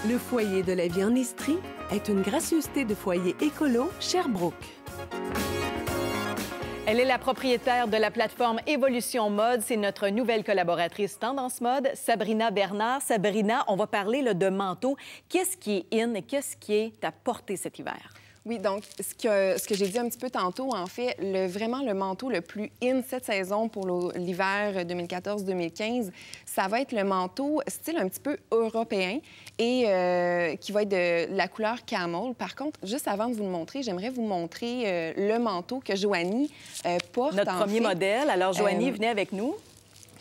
Le foyer de la vie en Estrie est une gracieuseté de foyer écolo Sherbrooke. Elle est la propriétaire de la plateforme Évolution Mode. C'est notre nouvelle collaboratrice Tendance Mode, Sabrina Bernard. Sabrina, on va parler là, de manteau. Qu'est-ce qui est in et qu'est-ce qui est à porter cet hiver? Oui, donc, ce que j'ai dit un petit peu tantôt, en fait, vraiment le manteau le plus in cette saison pour l'hiver 2014-2015, ça va être le manteau style un petit peu européen et qui va être de la couleur camel. Par contre, juste avant de vous le montrer, j'aimerais vous montrer le manteau que Joanie porte. Notre premier modèle. Alors, Joanie, venez avec nous.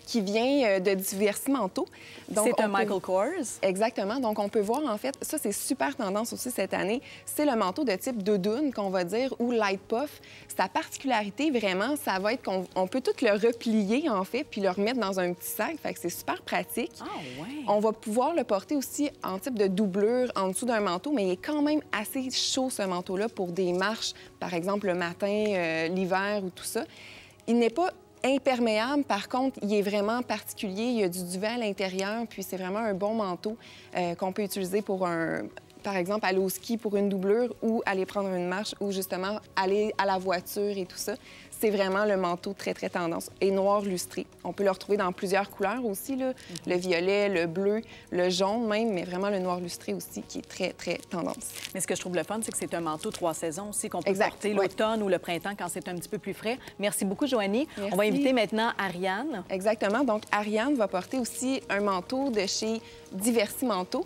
Qui vient de divers manteaux. C'est un Michael Kors. Exactement. Donc, on peut voir, en fait, ça, c'est super tendance aussi cette année. C'est le manteau de type doudoune, qu'on va dire, ou light puff. Sa particularité, vraiment, ça va être qu'on peut tout le replier, en fait, puis le remettre dans un petit sac. Fait que c'est super pratique. Ah, ouais. On va pouvoir le porter aussi en type de doublure en dessous d'un manteau, mais il est quand même assez chaud, ce manteau-là, pour des marches, par exemple, le matin, l'hiver ou tout ça. Il n'est pas imperméable, par contre, il est vraiment particulier. Il y a du duvet à l'intérieur, puis c'est vraiment un bon manteau qu'on peut utiliser pour par exemple, aller au ski pour une doublure ou aller prendre une marche ou justement aller à la voiture et tout ça. C'est vraiment le manteau très, très tendance. Et noir lustré. On peut le retrouver dans plusieurs couleurs aussi, là. Le violet, le bleu, le jaune même, mais vraiment le noir lustré aussi qui est très, très tendance. Mais ce que je trouve le fun, c'est que c'est un manteau 3 saisons aussi qu'on peut porter l'automne ou le printemps quand c'est un petit peu plus frais. Merci beaucoup, Joanie. Merci. On va inviter maintenant Ariane. Exactement. Donc, Ariane va porter aussi un manteau de chez Diversi Manteaux.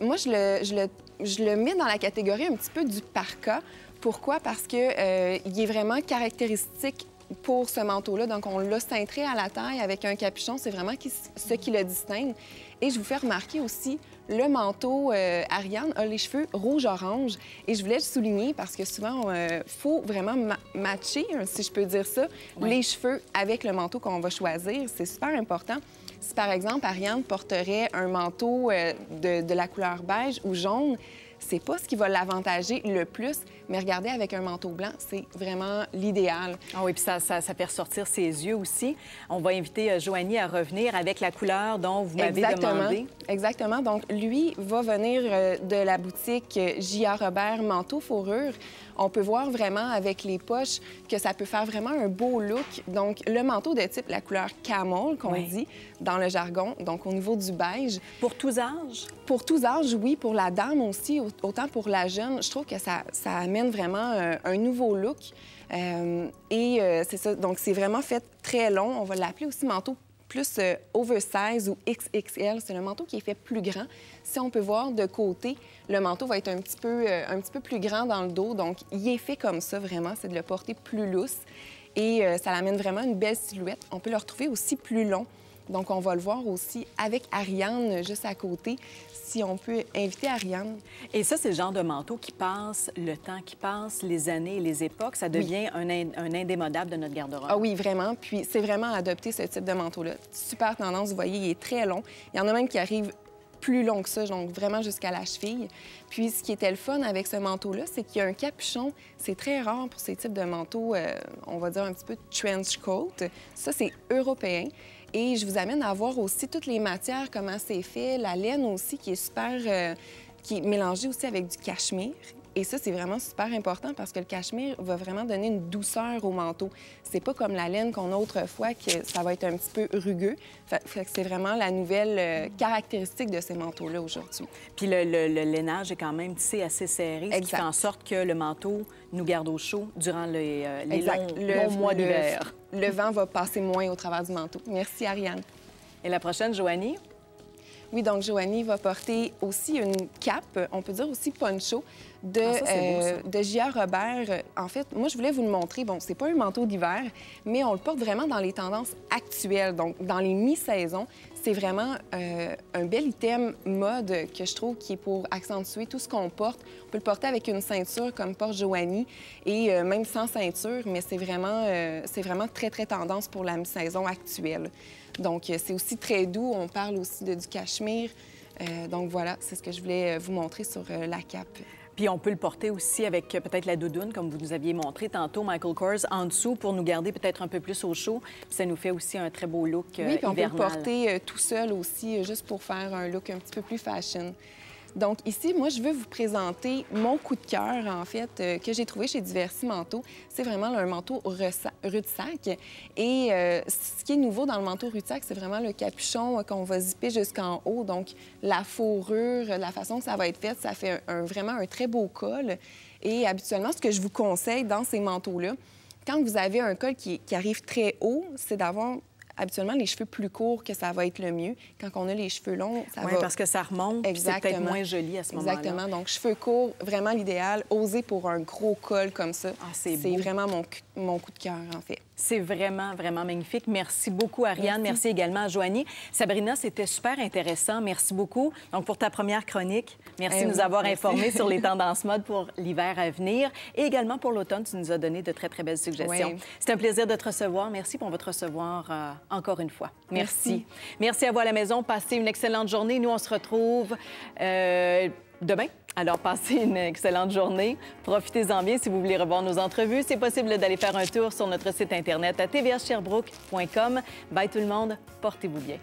Moi, je le mets dans la catégorie un petit peu du parka. Pourquoi? Parce qu'il est vraiment caractéristique pour ce manteau-là. Donc, on l'a cintré à la taille avec un capuchon. C'est vraiment ce qui le distingue. Et je vous fais remarquer aussi, le manteau Ariane a les cheveux rouge-orange. Et je voulais le souligner parce que souvent, il faut vraiment matcher, si je peux dire ça, les cheveux avec le manteau qu'on va choisir. C'est super important. Si, par exemple, Ariane porterait un manteau de la couleur beige ou jaune, c'est pas ce qui va l'avantager le plus, mais regardez, avec un manteau blanc, c'est vraiment l'idéal. Ah oui, puis ça fait ressortir ses yeux aussi. On va inviter Joanie à revenir avec la couleur dont vous m'avez demandé. Exactement. Donc, lui va venir de la boutique J.A. Robert Manteau Fourrure. On peut voir vraiment avec les poches que ça peut faire vraiment un beau look. Donc, le manteau de type la couleur camel, qu'on dit dans le jargon, donc au niveau du beige. Pour tous âges? Pour tous âges, oui. Pour la dame aussi, autant pour la jeune. Je trouve que ça amène vraiment un nouveau look. C'est ça. Donc, c'est vraiment fait très long. On va l'appeler aussi manteau plus oversize ou XXL. C'est le manteau qui est fait plus grand. Si on peut voir de côté, le manteau va être un petit peu plus grand dans le dos. Donc, il est fait comme ça, vraiment. C'est de le porter plus lousse. Et ça l'amène vraiment une belle silhouette. On peut le retrouver aussi plus long. Donc, on va le voir aussi avec Ariane juste à côté, si on peut inviter Ariane. Et ça, c'est le genre de manteau qui passe le temps, qui passe les années et les époques. Ça devient un indémodable de notre garde-robe. Ah oui, vraiment. Puis c'est vraiment adopter ce type de manteau-là. Super tendance, vous voyez, il est très long. Il y en a même qui arrivent plus long que ça, donc vraiment jusqu'à la cheville. Puis ce qui était le fun avec ce manteau-là, c'est qu'il y a un capuchon. C'est très rare pour ces types de manteaux, on va dire un petit peu trench coat. Ça, c'est européen. Et je vous amène à voir aussi toutes les matières, comment c'est fait. La laine aussi, qui est super... qui est mélangée aussi avec du cachemire. Et ça, c'est vraiment super important parce que le cachemire va vraiment donner une douceur au manteau. C'est pas comme la laine qu'on a autrefois, que ça va être un petit peu rugueux. Fait que c'est vraiment la nouvelle caractéristique de ces manteaux-là aujourd'hui. Puis le lainage est quand même tissé assez serré, ce qui fait en sorte que le manteau nous garde au chaud durant les longs mois d'hiver. Le vent va passer moins au travers du manteau. Merci, Ariane. Et la prochaine, Joanie? Oui, donc Joanie va porter aussi une cape, on peut dire aussi poncho, de J.A. Robert. En fait, moi, je voulais vous le montrer. Bon, c'est pas un manteau d'hiver, mais on le porte vraiment dans les tendances actuelles, donc dans les mi-saisons. C'est vraiment un bel item mode que je trouve qui est pour accentuer tout ce qu'on porte. On peut le porter avec une ceinture comme porte Joanie et même sans ceinture, mais c'est vraiment très, très tendance pour la mi-saison actuelle. Donc, c'est aussi très doux. On parle aussi du cachemire. Donc, voilà, c'est ce que je voulais vous montrer sur la cape. Puis on peut le porter aussi avec peut-être la doudoune, comme vous nous aviez montré tantôt, Michael Kors, en dessous pour nous garder peut-être un peu plus au chaud. Puis ça nous fait aussi un très beau look hivernal. Oui, puis on peut le porter tout seul aussi, juste pour faire un look un petit peu plus fashion. Donc ici, moi, je veux vous présenter mon coup de cœur, en fait, que j'ai trouvé chez Diversi Manteaux. C'est vraiment un manteau rue-de-sac. Et ce qui est nouveau dans le manteau rue-de-sac, c'est vraiment le capuchon qu'on va zipper jusqu'en haut. Donc la fourrure, la façon que ça va être fait, ça fait vraiment un très beau col. Et habituellement, ce que je vous conseille dans ces manteaux-là, quand vous avez un col qui arrive très haut, c'est d'avoir habituellement les cheveux plus courts que ça va être le mieux. Quand on a les cheveux longs, ça va... parce que ça remonte, puis c'est peut-être moins joli à ce moment-là. Exactement. Donc, cheveux courts, vraiment l'idéal. Oser pour un gros col comme ça. Ah, c'est vraiment mon coup de cœur, en fait. C'est vraiment, vraiment magnifique. Merci beaucoup, Ariane. Merci également à Joanie. Sabrina, c'était super intéressant. Merci beaucoup. Donc, pour ta première chronique, merci de nous avoir informés sur les tendances mode pour l'hiver à venir. Et également pour l'automne, tu nous as donné de très, très belles suggestions. C'est un plaisir de te recevoir. Merci pour votre recevoir encore une fois. Merci. Merci à vous à la maison. Passez une excellente journée. Nous, on se retrouve demain. Alors, passez une excellente journée. Profitez-en bien si vous voulez revoir nos entrevues. C'est possible d'aller faire un tour sur notre site Internet à tvsherbrooke.com. Bye tout le monde. Portez-vous bien.